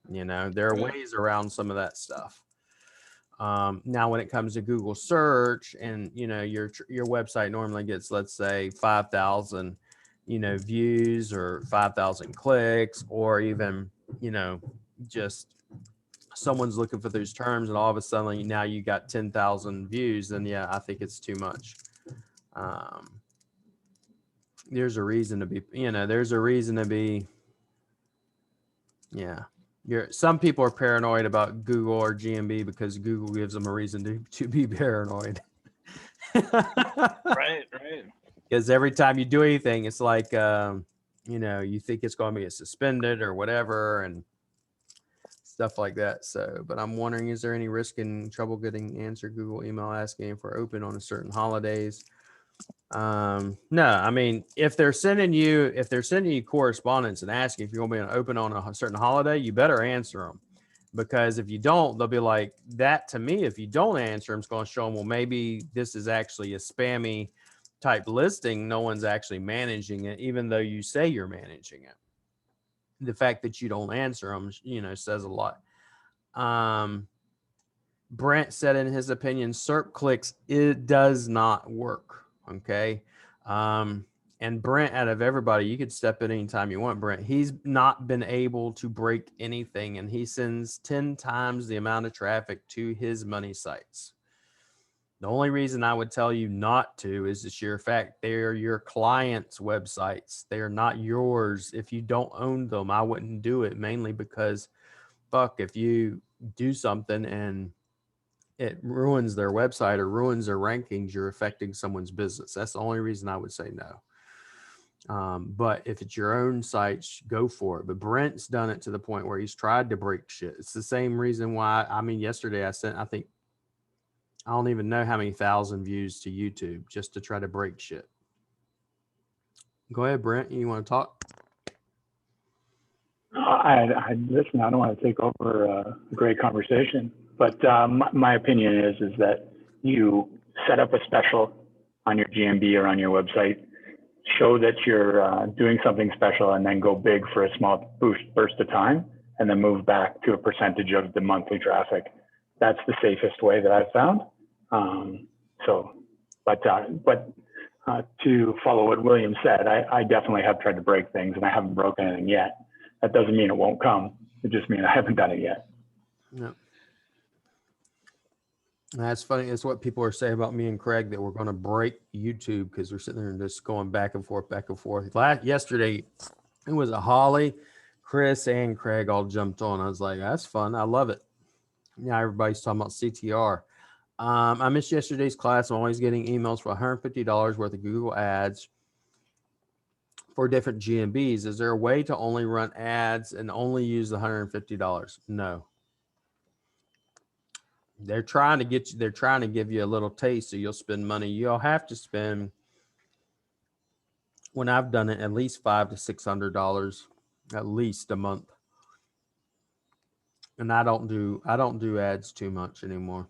There are ways around some of that stuff. Now, when it comes to Google search, and your website normally gets, let's say, 5,000 views or 5,000 clicks, or even just someone's looking for those terms, and all of a sudden now you got 10,000 views, then yeah, I think it's too much. There's a reason to be, yeah. Some people are paranoid about Google or GMB because Google gives them a reason to be paranoid. Right. Because every time you do anything, it's like, you think it's going to be suspended or whatever, and stuff like that. So, but I'm wondering, is there any risk in trouble getting answered Google email asking for open on a certain holidays? No, I mean, if they're sending you correspondence and asking if you're going to be open on a certain holiday, you better answer them, because if you don't, they'll be like that to me. If you don't answer them, it's going to show them, well, maybe this is actually a spammy type listing. No one's actually managing it, even though you say you're managing it. The fact that you don't answer them, says a lot. Brent said in his opinion, SERP clicks, it does not work. Okay. And Brent, out of everybody, you could step in anytime you want, Brent. He's not been able to break anything, and he sends 10 times the amount of traffic to his money sites. The only reason I would tell you not to is the sheer fact they are your clients' websites. They are not yours. If you don't own them, I wouldn't do it, mainly because, if you do something and it ruins their website or ruins their rankings, you're affecting someone's business. That's the only reason I would say no. But if it's your own site, go for it. But Brent's done it to the point where he's tried to break shit. It's the same reason why, yesterday I sent, I don't even know how many thousand views to YouTube just to try to break shit. Go ahead, Brent. You want to talk? Listen, I don't want to take over a great conversation, but my opinion is that you set up a special on your GMB or on your website, show that you're doing something special, and then go big for a small burst of time, and then move back to a percentage of the monthly traffic. That's the safest way that I've found. To follow what William said, I definitely have tried to break things, and I haven't broken anything yet. That doesn't mean it won't come. It just means I haven't done it yet. No. That's funny. It's what people are saying about me and Craig, that we're going to break YouTube because we're sitting there and just going back and forth. Yesterday, it was a Holly, Chris, and Craig all jumped on. I was like, that's fun. I love it. Now everybody's talking about CTR. I missed yesterday's class. I'm always getting emails for $150 worth of Google ads for different GMBs. Is there a way to only run ads and only use the $150? No. They're trying to give you a little taste so you'll spend money. You'll have to spend when I've done it, at least $500 to $600 at least a month. And I don't do ads too much anymore.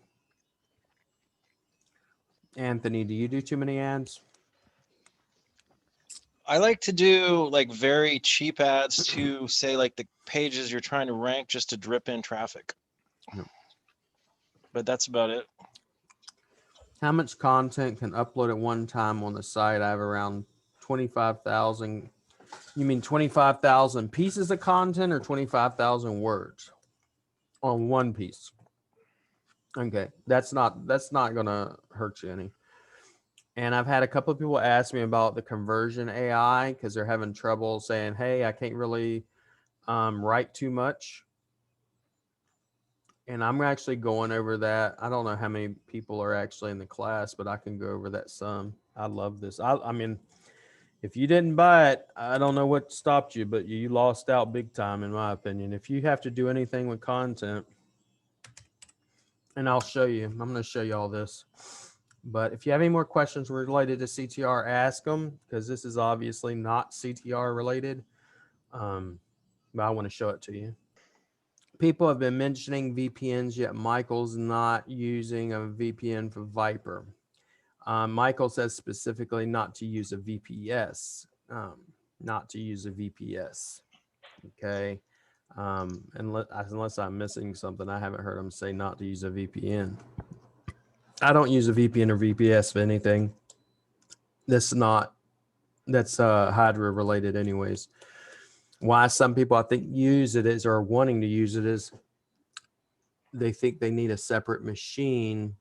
Anthony, do you do too many ads? I like to do like very cheap ads to say like the pages you're trying to rank just to drip in traffic. Yep. But that's about it. How much content can upload at one time on the site? I have around 25,000. You mean 25,000 pieces of content or 25,000 words on one piece? Okay, that's not gonna hurt you any. And I've had a couple of people ask me about the conversion AI because they're having trouble saying, hey, I can't really write too much. And I'm actually going over that. I don't know how many people are actually in the class, but I can go over that some. I love this. I mean, if you didn't buy it, I don't know what stopped you, but you lost out big time, in my opinion. If you have to do anything with content, and I'll show you, I'm going to show you all this. But if you have any more questions related to CTR, ask them, because this is obviously not CTR related. But I want to show it to you. People have been mentioning VPNs, yet Michael's not using a VPN for Viper. Michael says specifically not to use a VPS, not to use a VPS. Okay. Unless I'm missing something, I haven't heard him say not to use a VPN. I don't use a VPN or VPS for anything. That's Hydra related anyways. Why some people I think use it is, or wanting to use it is, they think they need a separate machine,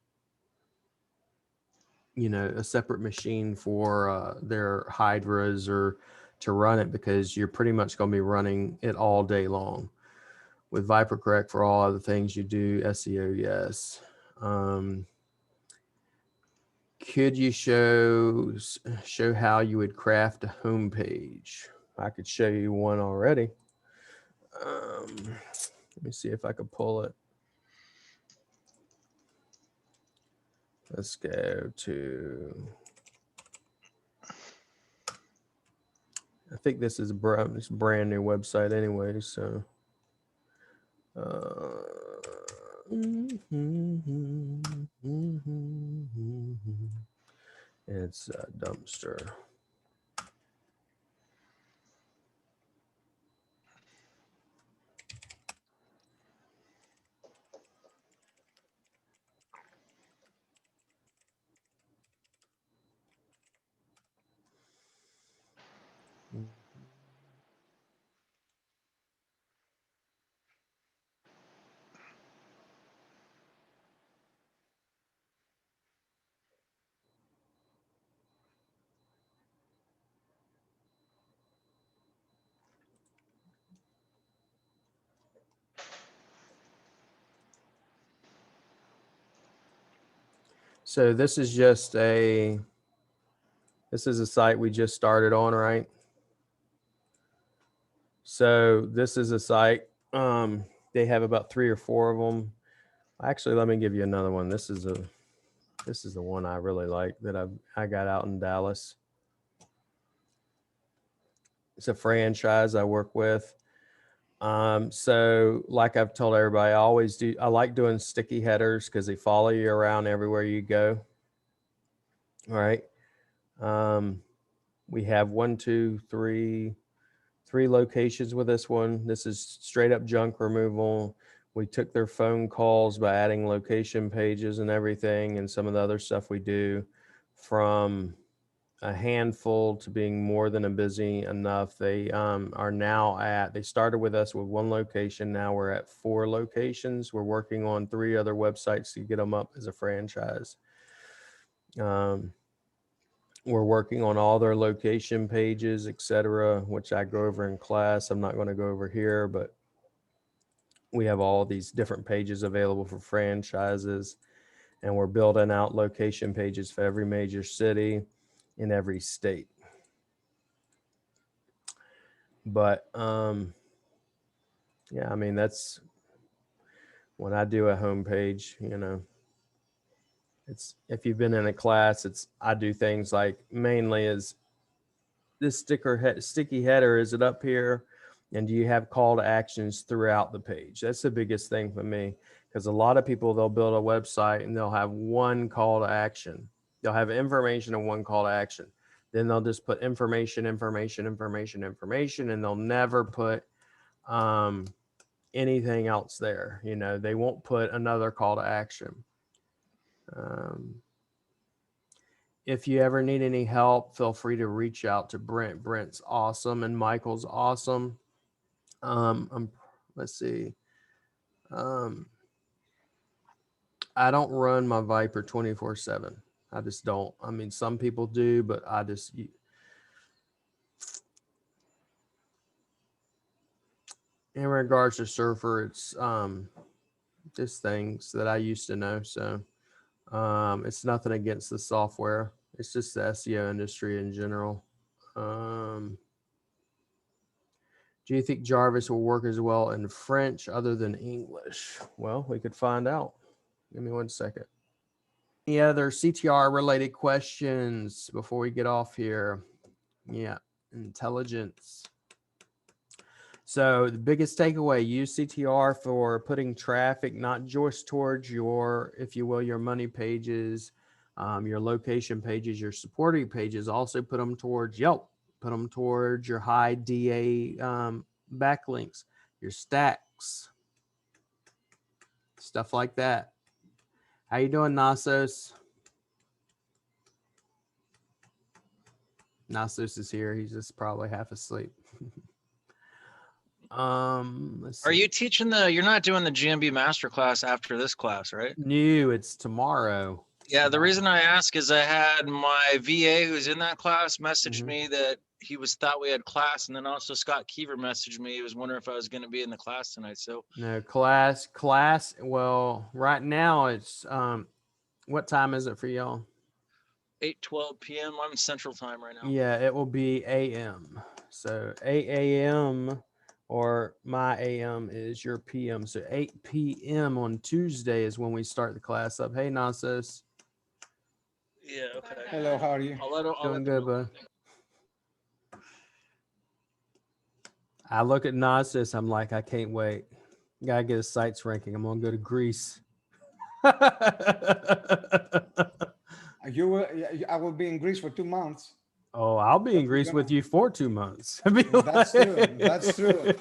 a separate machine for their Hydras or to run it, because you're pretty much going to be running it all day long. With Viper Correct for all other things you do, SEO, yes. Could you show how you would craft a homepage? I could show you one already. Let me see if I could pull it. Let's go to, I think this is a brand new website anyway, so. It's a dumpster. So this is a site we just started on, right? So this is a site. They have about 3 or 4 of them. Actually, let me give you another one. This is the one I really like that I got out in Dallas. It's a franchise I work with. So like I've told everybody, I like doing sticky headers because they follow you around everywhere you go. All right. We have 3 locations with this one. This is straight up junk removal. We took their phone calls by adding location pages and everything, and some of the other stuff we do, from a handful to being more than a busy enough. They are now they started with us with 1 location. Now we're at 4 locations. We're working on 3 other websites to get them up as a franchise. We're working on all their location pages, etc., which I go over in class. I'm not going to go over here, but we have all these different pages available for franchises, and we're building out location pages for every major city in every state. But yeah, I mean, that's when I do a homepage, it's, if you've been in a class, I do things like mainly is sticky header? Is it up here? And do you have call to actions throughout the page? That's the biggest thing for me, because a lot of people, they'll build a website and they'll have one call to action. They'll have information and one call to action. Then they'll just put information, and they'll never put anything else there. You know, they won't put another call to action. If you ever need any help, feel free to reach out to Brent. Brent's awesome and Michael's awesome. Let's see. I don't run my Viper 24/7. I just don't. I mean, some people do, but I just, in regards to Surfer, it's just things that I used to know. So it's nothing against the software. It's just the SEO industry in general. Do you think Jarvis will work as well in French other than English? Well, we could find out. Give me 1 second. Any other CTR related questions before we get off here? Yeah, intelligence. So the biggest takeaway, use CTR for putting traffic, not just towards your, if you will, your money pages, your location pages, your supporting pages. Also put them towards Yelp, put them towards your high DA backlinks, your stacks, stuff like that. How you doing, Nasos? Nasos is here. He's just probably half asleep. Let's see. Are you teaching you're not doing the GMB masterclass after this class, right? No, it's tomorrow. Yeah, the reason I ask is I had my VA who's in that class messaged me that he thought we had class, and then also Scott Keever messaged me. He was wondering if I was going to be in the class tonight. So no class. Well, right now it's what time is it for y'all? 8:12 p.m. I'm in Central Time right now. Yeah, it will be AM. So 8 a.m. or my AM is your PM. So 8 p.m. on Tuesday is when we start the class up. Hey, Nasos. Yeah. Okay. Hello, how are you? Doing good, bud. I look at Nasos. I'm like, I can't wait. Gotta get a sites ranking. I'm gonna go to Greece. I will be in Greece for 2 months. Oh, I'll be in Greece with you for 2 months. That's true. That's true.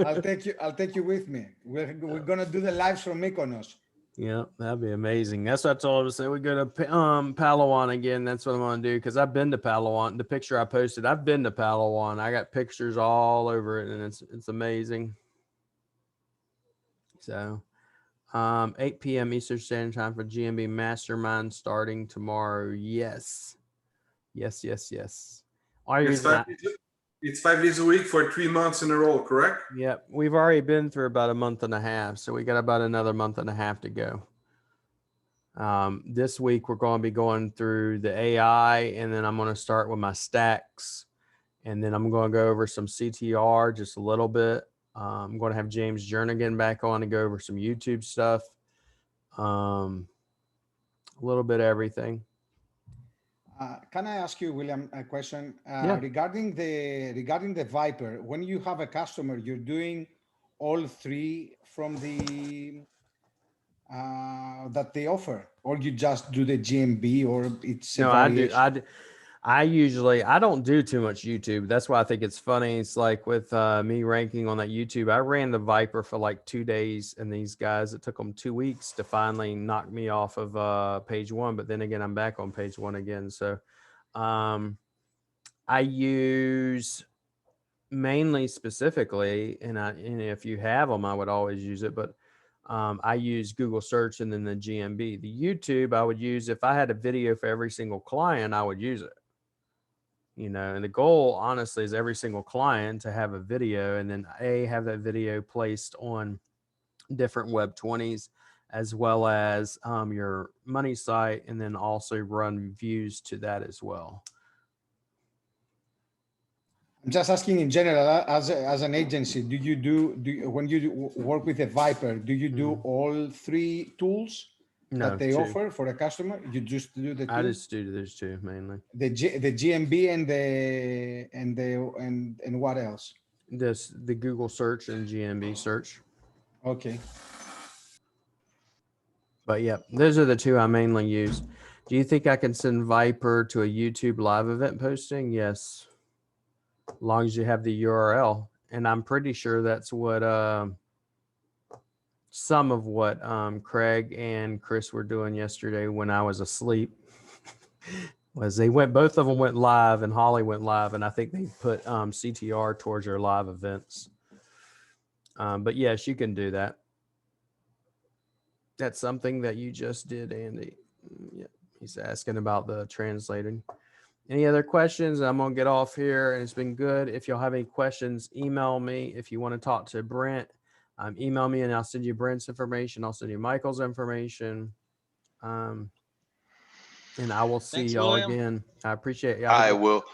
I'll take you with me. We're gonna do the lives from Mykonos. Yeah, that'd be amazing. That's what I told him to say. We go to Palawan again. That's what I'm gonna do, because I've been to Palawan. The picture I posted, I've been to Palawan. I got pictures all over it, and it's amazing. So 8 p.m. Eastern Standard Time for GMB Mastermind starting tomorrow. Yes. It's 5 days a week for 3 months in a row, correct? Yep. We've already been through about a month and a half, so we got about another month and a half to go. This week, we're going to be going through the AI, and then I'm going to start with my stacks, and then I'm going to go over some CTR just a little bit. I'm going to have James Jernigan back on to go over some YouTube stuff, a little bit of everything. Can I ask you, William, a question Yeah. regarding the Viper? When you have a customer, you're doing all three from the that they offer, or you just do the GMB, or it's No, I don't do too much YouTube. That's why I think it's funny. It's like with me ranking on that YouTube, I ran the Viper for like 2 days, and these guys, it took them 2 weeks to finally knock me off of page one. But then again, I'm back on page one again. So I use mainly specifically, and if you have them, I would always use it. But I use Google search and then the GMB. The YouTube I would use, if I had a video for every single client, I would use it. You know, and the goal, honestly, is every single client to have a video, and then have that video placed on different Web 20s, as well as your money site, and then also run views to that as well. I'm just asking in general, as an agency, do you when you work with a Viper, do you do all three tools, No, that they 2. offer for a customer? You just do the I two, just do those 2 mainly. the GMB and what else? The Google search and GMB search. Okay. But yeah, those are the 2 I mainly use. Do you think I can send Viper to a YouTube live event posting? Yes. As long as you have the URL. And I'm pretty sure that's what some of what Craig and Chris were doing yesterday when I was asleep. Was both of them went live, and Holly went live, and I think they put CTR towards your live events. But yes, you can do that. That's something that you just did, Andy. Yeah, he's asking about the translating. Any other questions? I'm gonna get off here, and it's been good. If y'all have any questions, email me. If you want to talk to Brent, email me, and I'll send you Brent's information. I'll send you Michael's information. And I will see Thanks, y'all William. again. I appreciate y'all. I will.